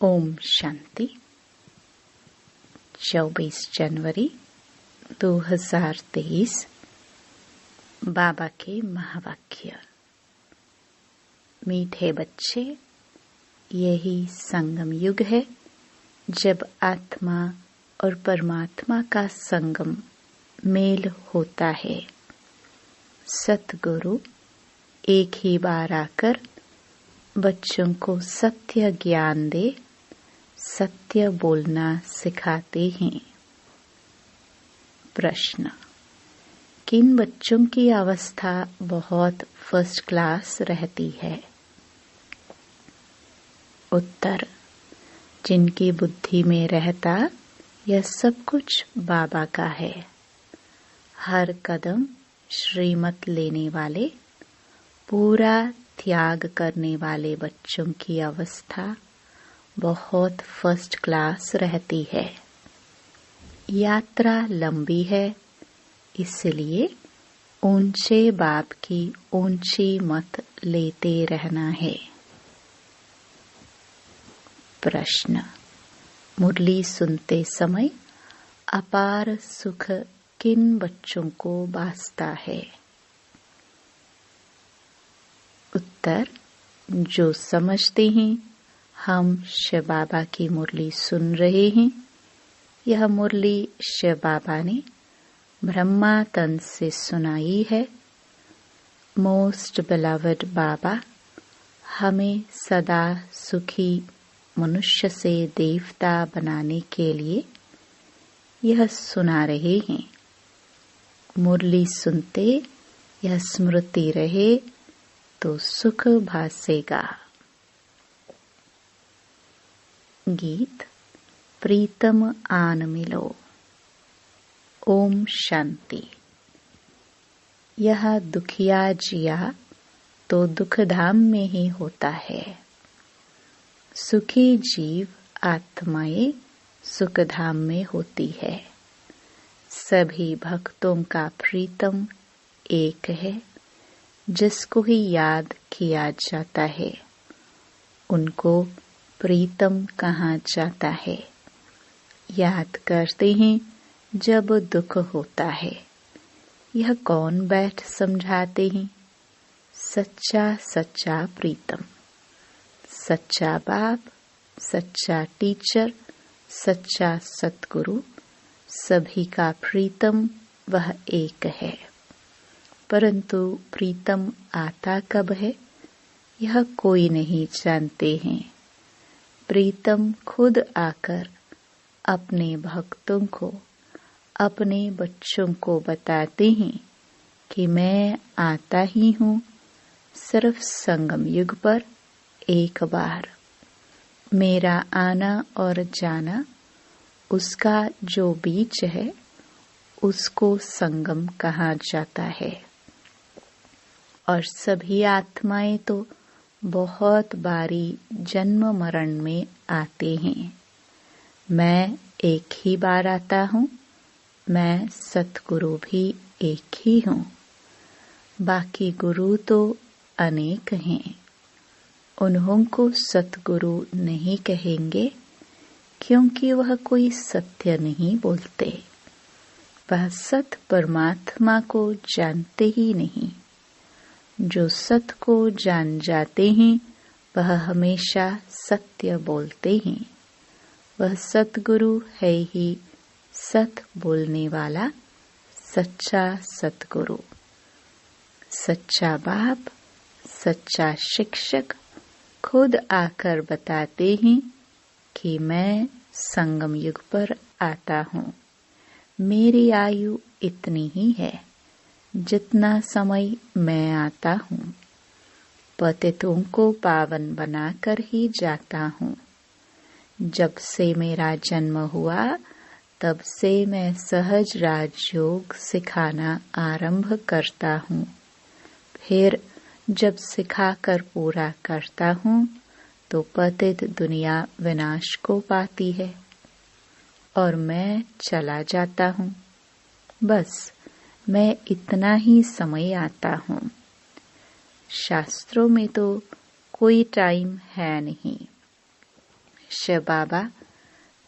ओम शांति। 24 जनवरी 2023 बाबा के महावाक्य। मीठे बच्चे, यही संगम युग है जब आत्मा और परमात्मा का संगम मेल होता है। सतगुरु एक ही बार आकर बच्चों को सत्य ज्ञान दे सत्य बोलना सिखाते हैं। प्रश्न: किन बच्चों की अवस्था बहुत फर्स्ट क्लास रहती है? उत्तर: जिनकी बुद्धि में रहता यह सब कुछ बाबा का है। हर कदम श्रीमत लेने वाले, पूरा त्याग करने वाले बच्चों की अवस्था बहुत फर्स्ट क्लास रहती है। यात्रा लंबी है, इसलिए ऊंचे बाप की ऊंची मत लेते रहना है। प्रश्न: मुरली सुनते समय अपार सुख किन बच्चों को बासता है? उत्तर: जो समझते हैं हम शिव बाबा की मुरली सुन रहे हैं। यह मुरली शिव बाबा ने ब्रह्मा तन से सुनाई है। मोस्ट बिलवड बाबा हमें सदा सुखी मनुष्य से देवता बनाने के लिए यह सुना रहे हैं। मुरली सुनते यह स्मृति रहे तो सुख भासेगा। गीत प्रीतम आन मिलो। ओम शांति। यह दुखिया जिया तो दुख धाम में ही होता है। सुखी जीव आत्माएं सुख धाम में होती है। सभी भक्तों का प्रीतम एक है, जिसको ही याद किया जाता है उनको प्रीतम कहा जाता है। याद करते हैं जब दुख होता है। यह कौन बैठ समझाते हैं? सच्चा सच्चा प्रीतम, सच्चा बाप, सच्चा टीचर, सच्चा सतगुरु, सभी का प्रीतम वह एक है। परंतु प्रीतम आता कब है यह कोई नहीं जानते हैं। प्रीतम खुद आकर अपने भक्तों को, अपने बच्चों को बताते हैं कि मैं आता ही हूँ सिर्फ संगम युग पर एक बार। मेरा आना और जाना उसका जो बीच है उसको संगम कहा जाता है। और सभी आत्माएं तो बहुत बारी जन्म मरण में आते हैं। मैं एक ही बार आता हूँ। मैं सतगुरु भी एक ही हूँ। बाकी गुरु तो अनेक हैं। उन्हों को सतगुरु नहीं कहेंगे क्योंकि वह कोई सत्य नहीं बोलते। वह सत परमात्मा को जानते ही नहीं। जो सत को जान जाते हैं वह हमेशा सत्य बोलते हैं। वह सतगुरु है ही सत बोलने वाला सच्चा सतगुरु। सच्चा बाप, सच्चा शिक्षक खुद आकर बताते हैं कि मैं संगम युग पर आता हूँ। मेरी आयु इतनी ही है जितना समय मैं आता हूँ। पतितों को पावन बनाकर ही जाता हूँ। जब से मेरा जन्म हुआ तब से मैं सहज राजयोग सिखाना आरंभ करता हूँ। फिर जब सिखाकर पूरा करता हूँ तो पतित दुनिया विनाश को पाती है और मैं चला जाता हूँ। बस मैं इतना ही समय आता हूँ। शास्त्रों में तो कोई टाइम है नहीं। शिव बाबा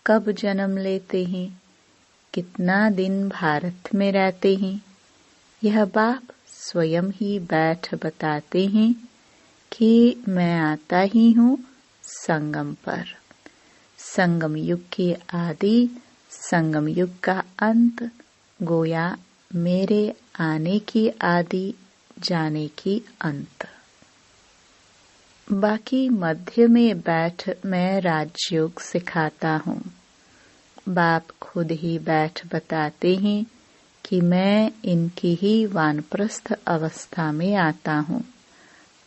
कब जन्म लेते हैं, कितना दिन भारत में रहते हैं, यह बाप स्वयं ही बैठ बताते हैं कि मैं आता ही हूँ संगम पर। संगम युग की आदि, संगम युग का अंत, गोया मेरे आने की आदि, जाने की अंत। बाकी मध्य में बैठ मैं राजयोग सिखाता हूँ। बाप खुद ही बैठ बताते हैं कि मैं इनकी ही वानप्रस्थ अवस्था में आता हूँ,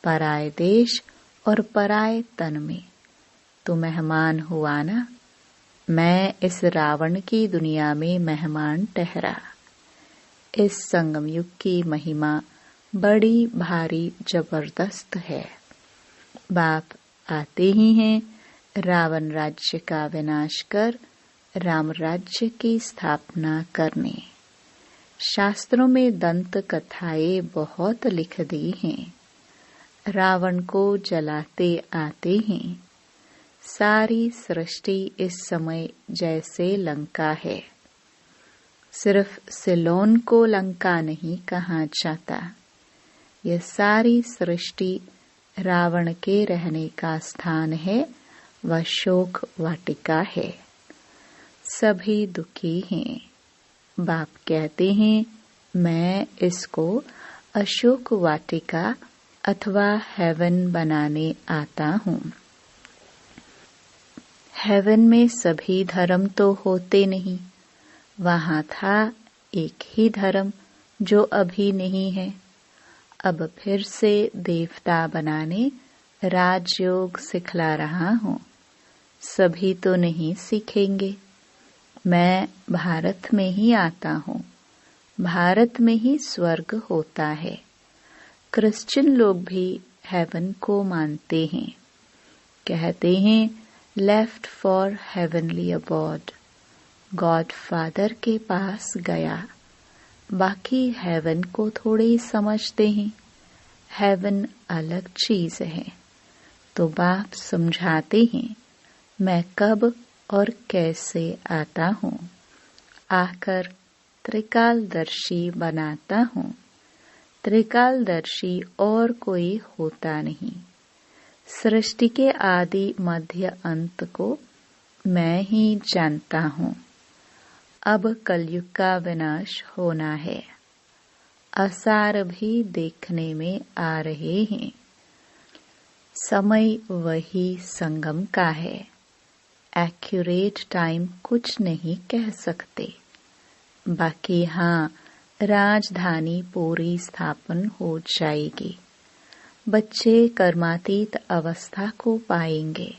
पराये देश और पराये तन में। तो मेहमान हुआ ना, मैं इस रावण की दुनिया में मेहमान ठहरा। इस संगम युग की महिमा बड़ी भारी जबरदस्त है। बाप आते ही हैं रावण राज्य का विनाश कर राम राज्य की स्थापना करने। शास्त्रों में दंत कथाएं बहुत लिख दी हैं। रावण को जलाते आते हैं। सारी सृष्टि इस समय जैसे लंका है। सिर्फ सिलोन को लंका नहीं कहा जाता। यह सारी सृष्टि रावण के रहने का स्थान है, वह शोक वाटिका है। सभी दुखी हैं। बाप कहते हैं मैं इसको अशोक वाटिका अथवा हेवन बनाने आता हूँ। हेवन में सभी धर्म तो होते नहीं, वहाँ था एक ही धर्म जो अभी नहीं है। अब फिर से देवता बनाने राजयोग सिखला रहा हूँ। सभी तो नहीं सीखेंगे। मैं भारत में ही आता हूँ। भारत में ही स्वर्ग होता है। क्रिश्चियन लोग भी हेवन को मानते हैं। कहते हैं left for heavenly abode, God father के पास गया। बाकी हेवन को थोड़े ही समझते हैं। हेवन अलग चीज है। तो बाप समझाते हैं मैं कब और कैसे आता हूँ। आकर त्रिकालदर्शी बनाता हूँ। त्रिकालदर्शी और कोई होता नहीं। सृष्टि के आदि मध्य अंत को मैं ही जानता हूँ। अब कलयुग का विनाश होना है। आसार भी देखने में आ रहे हैं। समय वही संगम का है। एक्यूरेट टाइम कुछ नहीं कह सकते। बाकी हाँ, राजधानी पूरी स्थापन हो जाएगी। बच्चे कर्मातीत अवस्था को पाएंगे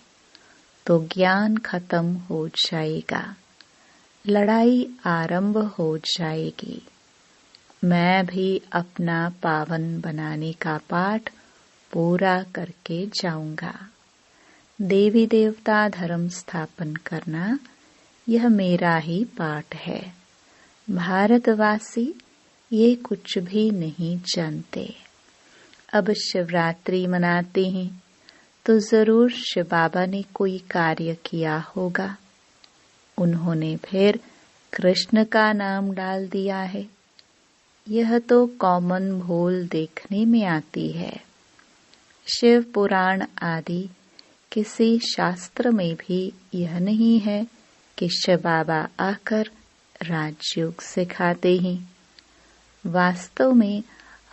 तो ज्ञान खत्म हो जाएगा। लड़ाई आरंभ हो जाएगी। मैं भी अपना पावन बनाने का पाठ पूरा करके जाऊंगा। देवी देवता धर्म स्थापन करना यह मेरा ही पाठ है। भारतवासी ये कुछ भी नहीं जानते। अब शिवरात्रि मनाते हैं तो जरूर शिव बाबा ने कोई कार्य किया होगा। उन्होंने फिर कृष्ण का नाम डाल दिया है। यह तो कॉमन भूल देखने में आती है। शिव पुराण आदि किसी शास्त्र में भी यह नहीं है कि शिव बाबा आकर राजयोग सिखाते हैं। वास्तव में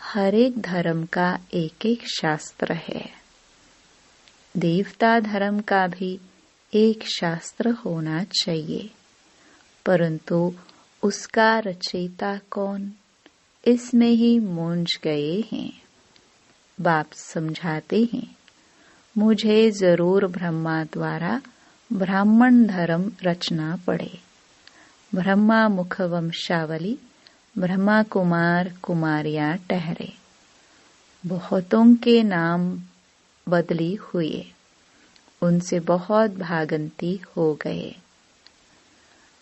हर एक धर्म का एक एक शास्त्र है। देवता धर्म का भी एक शास्त्र होना चाहिए, परंतु उसका रचयिता कौन, इसमें ही मूंझ गए हैं। बाप समझाते हैं मुझे जरूर ब्रह्मा द्वारा ब्राह्मण धर्म रचना पड़े। ब्रह्मा मुख वंशावली ब्रह्मा कुमार कुमारियां ठहरे। बहुतों के नाम बदली हुए, उनसे बहुत भागंती हो गए।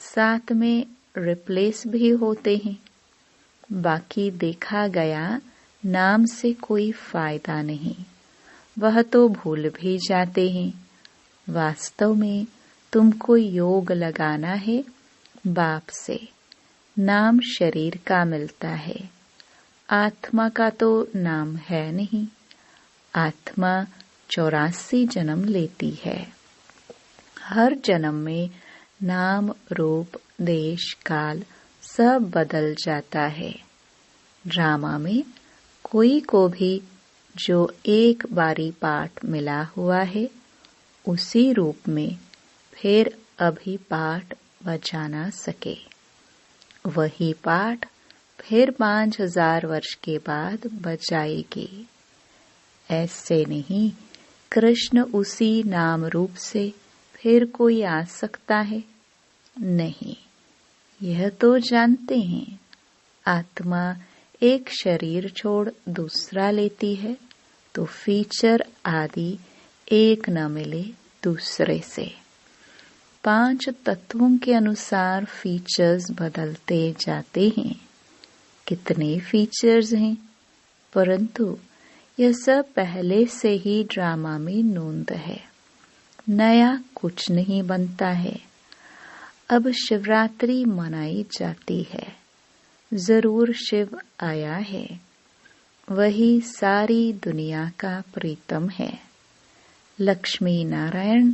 साथ में रिप्लेस भी होते हैं। बाकी देखा गया नाम से कोई फायदा नहीं, वह तो भूल भी जाते हैं। वास्तव में तुमको योग लगाना है बाप से। नाम शरीर का मिलता है, आत्मा का तो नाम है नहीं। आत्मा 84 जन्म लेती है। हर जन्म में नाम, रूप, देश, काल सब बदल जाता है। ड्रामा में कोई को भी जो एक बारी पाठ मिला हुआ है, उसी रूप में फिर अभी पाठ बजा ना सके। वही पाठ फिर 5000 वर्ष के बाद बजाएगी। ऐसे नहीं, कृष्ण उसी नाम रूप से फिर कोई आ सकता है? नहीं, यह तो जानते हैं। आत्मा एक शरीर छोड़ दूसरा लेती है तो फीचर आदि एक न मिले दूसरे से। 5 तत्वों के अनुसार फीचर्स बदलते जाते हैं। कितने फीचर्स हैं, परंतु यह सब पहले से ही ड्रामा में नोंद है। नया कुछ नहीं बनता है। अब शिवरात्रि मनाई जाती है। जरूर शिव आया है। वही सारी दुनिया का प्रीतम है। लक्ष्मी नारायण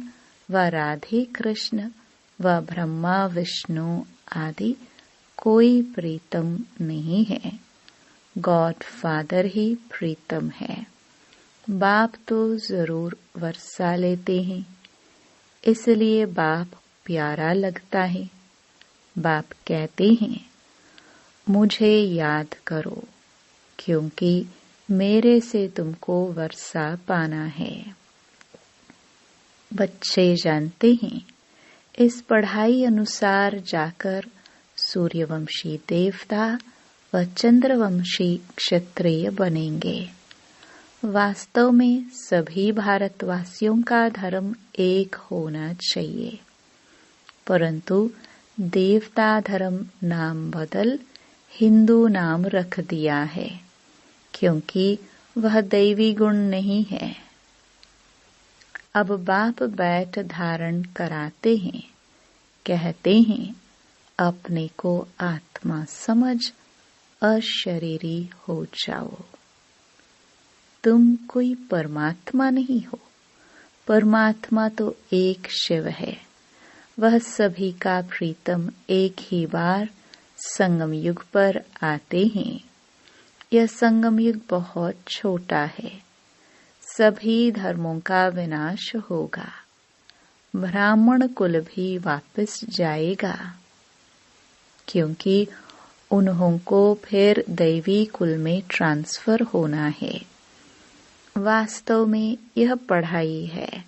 व राधे कृष्ण व ब्रह्मा विष्णु आदि कोई प्रीतम नहीं है। गॉड फादर ही प्रीतम है। बाप तो जरूर वर्षा लेते हैं, इसलिए बाप प्यारा लगता है। बाप कहते हैं, मुझे याद करो, क्योंकि मेरे से तुमको वर्षा पाना है। बच्चे जानते हैं, इस पढ़ाई अनुसार जाकर सूर्यवंशी देवता व चंद्रवंशी क्षत्रिय बनेंगे। वास्तव में सभी भारतवासियों का धर्म एक होना चाहिए, परंतु देवता धर्म नाम बदल हिंदू नाम रख दिया है, क्योंकि वह दैवी गुण नहीं है। अब बाप बैठ धारण कराते हैं, कहते हैं अपने को आत्मा समझ अशरीरी हो जाओ। तुम कोई परमात्मा नहीं हो। परमात्मा तो एक शिव है। वह सभी का प्रीतम एक ही बार संगम युग पर आते हैं। यह संगम युग बहुत छोटा है। सभी धर्मों का विनाश होगा। ब्राह्मण कुल भी वापस जाएगा, क्योंकि उन्हों को फिर दैवी कुल में ट्रांसफर होना है। वास्तव में यह पढ़ाई है,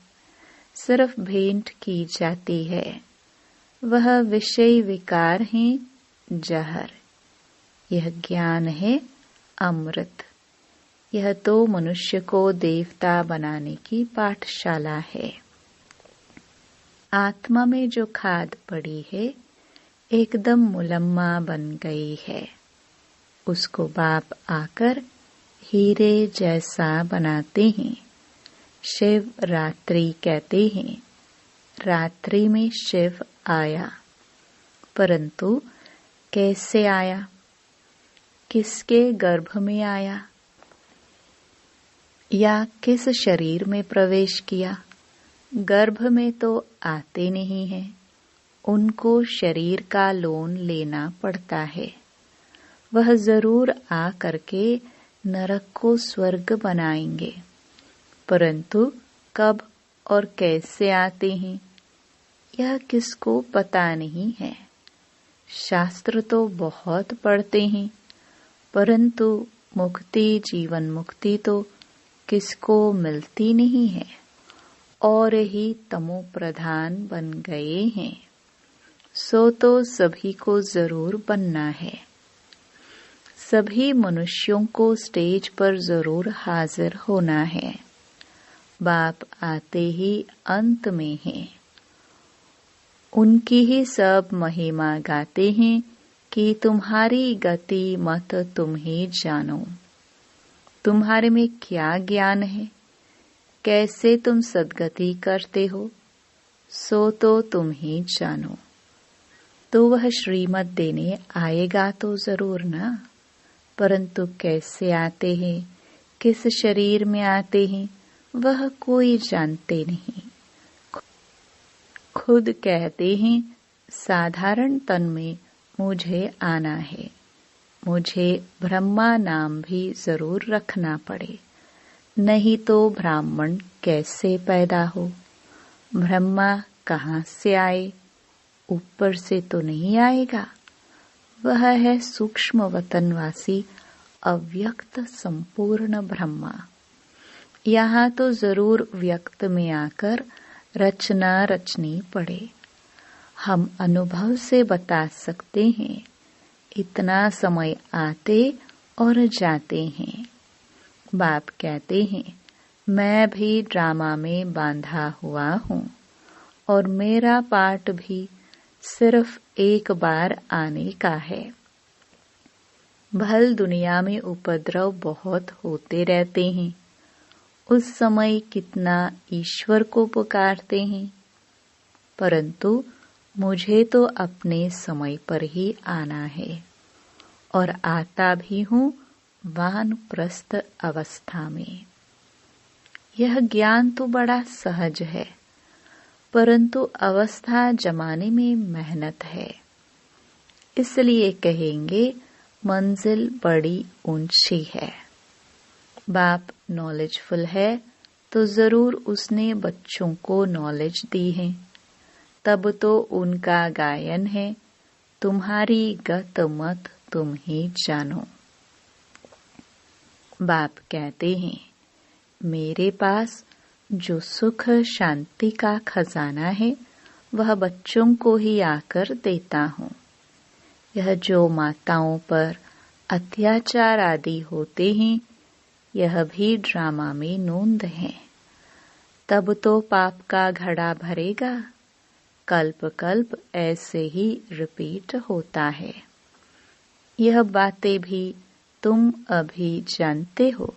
सिर्फ भेंट की जाती है। वह विषय विकार है जहर, यह ज्ञान है अमृत। यह तो मनुष्य को देवता बनाने की पाठशाला है। आत्मा में जो खाद पड़ी है, एकदम मुलम्मा बन गई है। उसको बाप आकर हीरे जैसा बनाते हैं। शिव रात्रि कहते हैं। रात्रि में शिव आया, परंतु कैसे आया? किसके गर्भ में आया या किस शरीर में प्रवेश किया? गर्भ में तो आते नहीं हैं। उनको शरीर का लोन लेना पड़ता है। वह जरूर आ करके नरक को स्वर्ग बनाएंगे, परंतु कब और कैसे आते हैं यह किसको पता नहीं है। शास्त्र तो बहुत पढ़ते हैं, परंतु मुक्ति, जीवन मुक्ति तो किसको मिलती नहीं है, और ही तमो प्रधान बन गए हैं। सो तो सभी को जरूर बनना है। सभी मनुष्यों को स्टेज पर जरूर हाजिर होना है। बाप आते ही अंत में हैं। उनकी ही सब महिमा गाते हैं कि तुम्हारी गति मत तुम ही जानो। तुम्हारे में क्या ज्ञान है? कैसे तुम सद्गति करते हो? सो तो तुम ही जानो। तो वह श्रीमत देने आएगा तो जरूर ना, परंतु कैसे आते हैं, किस शरीर में आते हैं, वह कोई जानते नहीं। खुद कहते हैं साधारण तन में मुझे आना है, मुझे ब्रह्मा नाम भी जरूर रखना पड़े, नहीं तो ब्राह्मण कैसे पैदा हो। ब्रह्मा कहाँ से आए, ऊपर से तो नहीं आएगा। वह है सूक्ष्म वतनवासी अव्यक्त संपूर्ण ब्रह्मा। यहाँ तो जरूर व्यक्त में आकर रचना रचनी पड़े। हम अनुभव से बता सकते हैं, इतना समय आते और जाते हैं। बाप कहते हैं मैं भी ड्रामा में बांधा हुआ हूँ और मेरा पार्ट भी सिर्फ एक बार आने का है। भल दुनिया में उपद्रव बहुत होते रहते हैं, उस समय कितना ईश्वर को पुकारते हैं, परंतु मुझे तो अपने समय पर ही आना है और आता भी हूँ वानप्रस्थ अवस्था में। यह ज्ञान तो बड़ा सहज है, परंतु अवस्था जमाने में मेहनत है। इसलिए कहेंगे मंजिल बड़ी ऊंची है। बाप नॉलेजफुल है तो जरूर उसने बच्चों को नॉलेज दी है, तब तो उनका गायन है तुम्हारी गत मत तुम ही जानो। बाप कहते हैं मेरे पास जो सुख शांति का खजाना है वह बच्चों को ही आकर देता हूँ। यह जो माताओं पर अत्याचार आदि होते हैं, यह भी ड्रामा में नोंद है। तब तो पाप का घड़ा भरेगा, कल्प कल्प ऐसे ही रिपीट होता है। यह बातें भी तुम अभी जानते हो,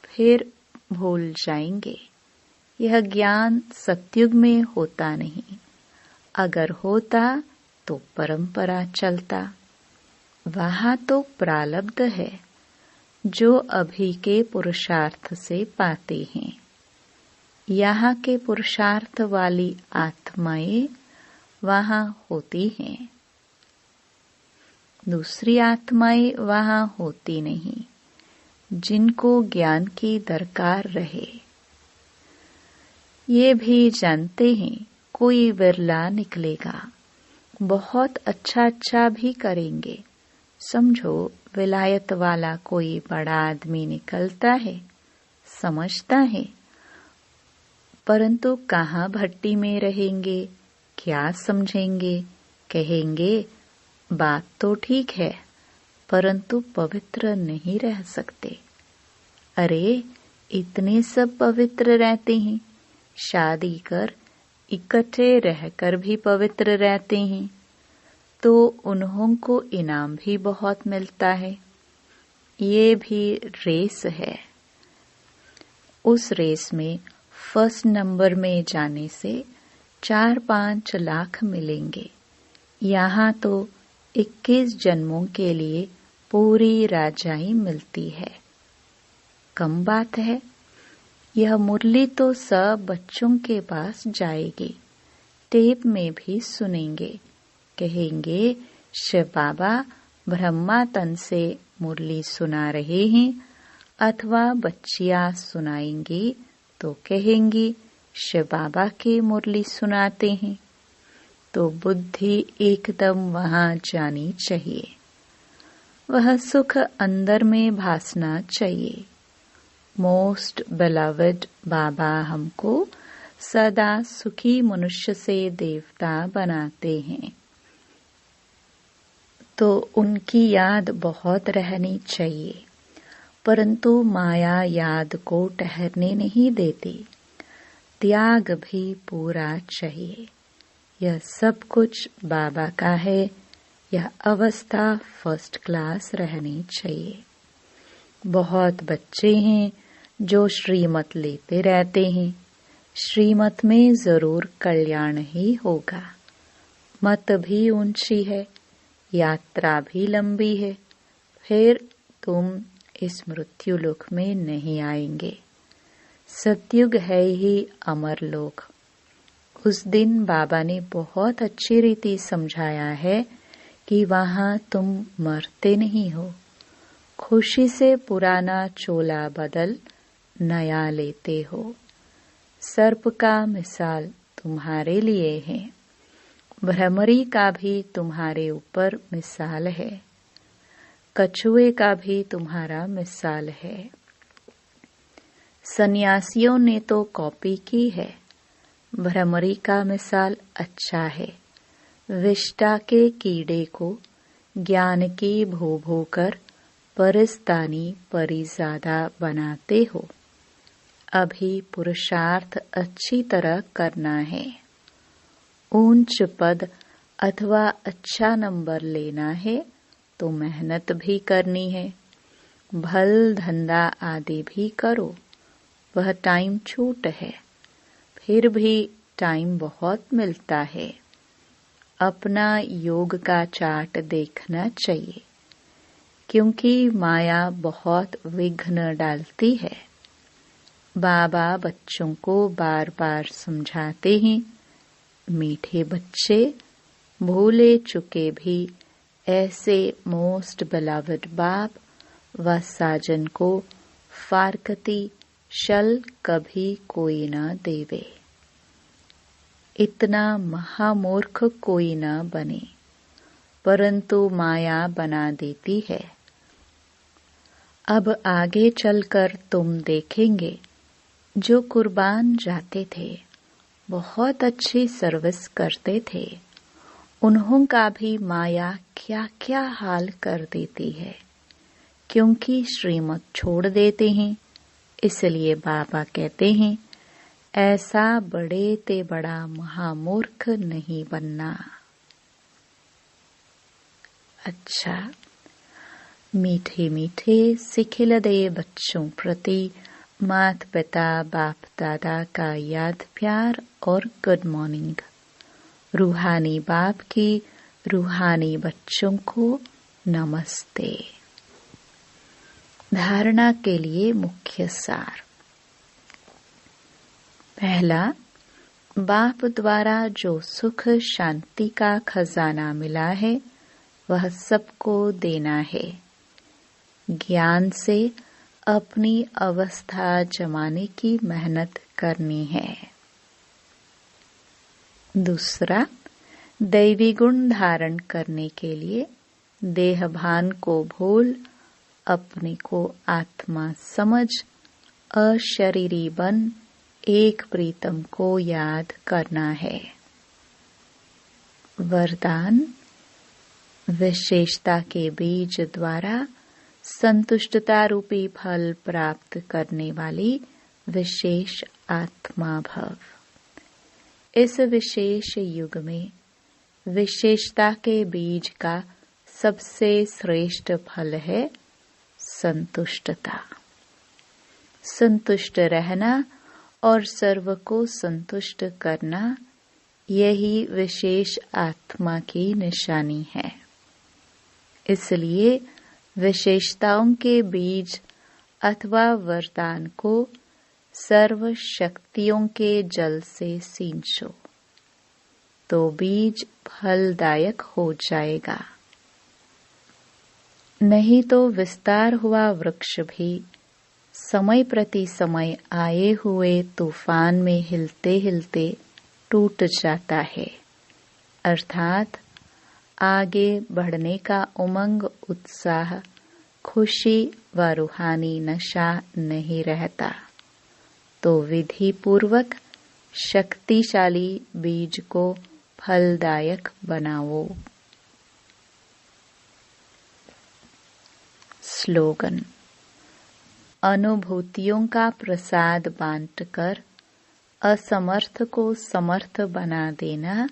फिर भूल जाएंगे। यह ज्ञान सतयुग में होता नहीं, अगर होता तो परंपरा चलता। वहाँ तो प्रारब्ध है जो अभी के पुरुषार्थ से पाते हैं। यहाँ के पुरुषार्थ वाली आत्माएं वहाँ होती हैं, दूसरी आत्माएं वहाँ होती नहीं जिनको ज्ञान की दरकार रहे। ये भी जानते हैं कोई विरला निकलेगा, बहुत अच्छा भी करेंगे। समझो विलायत वाला कोई बड़ा आदमी निकलता है, समझता है, परंतु कहाँ भट्टी में रहेंगे, क्या समझेंगे, कहेंगे बात तो ठीक है परंतु पवित्र नहीं रह सकते। अरे इतने सब पवित्र रहते हैं, शादी कर इकट्ठे रहकर भी पवित्र रहते हैं, तो उन्हों को इनाम भी बहुत मिलता है। ये भी रेस है। उस रेस में फर्स्ट नंबर में जाने से 4-5 लाख मिलेंगे। यहाँ तो 21 जन्मों के लिए पूरी राजाई मिलती है। कम बात है। यह मुरली तो सब बच्चों के पास जाएगी, टेप में भी सुनेंगे, कहेंगे शिव बाबा ब्रह्मा तन से मुरली सुना रहे हैं, अथवा बच्चियां सुनाएंगी तो कहेंगी शिव बाबा के मुरली सुनाते हैं। तो बुद्धि एकदम वहाँ जानी चाहिए, वह सुख अंदर में भासना चाहिए। मोस्ट बिलवड बाबा हमको सदा सुखी मनुष्य से देवता बनाते हैं, तो उनकी याद बहुत रहनी चाहिए, परंतु माया याद को ठहरने नहीं देती। त्याग भी पूरा चाहिए। यह सब कुछ बाबा का है, यह अवस्था फर्स्ट क्लास रहनी चाहिए। बहुत बच्चे हैं जो श्रीमत लेते रहते हैं, श्रीमत में जरूर कल्याण ही होगा। मत भी ऊंची है, यात्रा भी लंबी है, फिर तुम इस मृत्युलोक में नहीं आएंगे। सतयुग है ही अमर लोक। उस दिन बाबा ने बहुत अच्छी रीति समझाया है कि वहां तुम मरते नहीं हो, खुशी से पुराना चोला बदल नया लेते हो। सर्प का मिसाल तुम्हारे लिए है, भ्रमरी का भी तुम्हारे ऊपर मिसाल है, कछुए का भी तुम्हारा मिसाल है। सन्यासियों ने तो कॉपी की है। भ्रमरी का मिसाल अच्छा है। विष्टा के कीड़े को ज्ञान की भो भो कर परिस्तानी परिजादा बनाते हो। अभी पुरुषार्थ अच्छी तरह करना है। ऊंच पद अथवा अच्छा नंबर लेना है तो मेहनत भी करनी है। भल धंधा आदि भी करो, वह टाइम छूट है, फिर भी टाइम बहुत मिलता है। अपना योग का चार्ट देखना चाहिए, क्योंकि माया बहुत विघ्न डालती है। बाबा बच्चों को बार बार समझाते हैं, मीठे बच्चे, भूले चुके भी ऐसे मोस्ट बिलवड बाप व साजन को फारकती शल कभी कोई न देवे। इतना महामूर्ख कोई न बने, परंतु माया बना देती है। अब आगे चलकर तुम देखेंगे, जो कुर्बान जाते थे, बहुत अच्छी सर्विस करते थे, उन्हों का भी माया क्या क्या हाल कर देती है, क्योंकि श्रीमत छोड़ देते हैं। इसलिए बाबा कहते हैं, ऐसा बड़े ते बड़ा महामूर्ख नहीं बनना। अच्छा, मीठे मीठे सिखिलदे बच्चों प्रति मात पिता बाप दादा का याद प्यार और गुड मॉर्निंग। रूहानी बाप की रूहानी बच्चों को नमस्ते। धारणा के लिए मुख्य सार। पहला, बाप द्वारा जो सुख शांति का खजाना मिला है वह सबको देना है। ज्ञान से अपनी अवस्था जमाने की मेहनत करनी है। दूसरा, दैवी गुण धारण करने के लिए देहभान को भूल अपने को आत्मा समझ अशरीरी बन एक प्रीतम को याद करना है। वरदान, विशेषता के बीज द्वारा संतुष्टता रूपी फल प्राप्त करने वाली विशेष आत्मा भव। इस विशेष युग में विशेषता के बीज का सबसे श्रेष्ठ फल है संतुष्टता। संतुष्ट रहना और सर्व को संतुष्ट करना, यही विशेष आत्मा की निशानी है। इसलिए विशेषताओं के बीज अथवा वरदान को सर्व शक्तियों के जल से सींचो, तो बीज फलदायक हो जाएगा। नहीं तो विस्तार हुआ वृक्ष भी समय प्रति समय आए हुए तूफान में हिलते हिलते टूट जाता है। अर्थात आगे बढ़ने का उमंग, उत्साह, खुशी व रूहानी नशा नहीं रहता। तो विधि पूर्वक शक्तिशाली बीज को फलदायक बनाओ। स्लोगन, अनुभूतियों का प्रसाद बांटकर असमर्थ को समर्थ बना देना,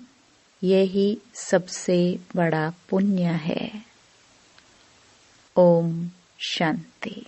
यही सबसे बड़ा पुण्य है। ओम शांति।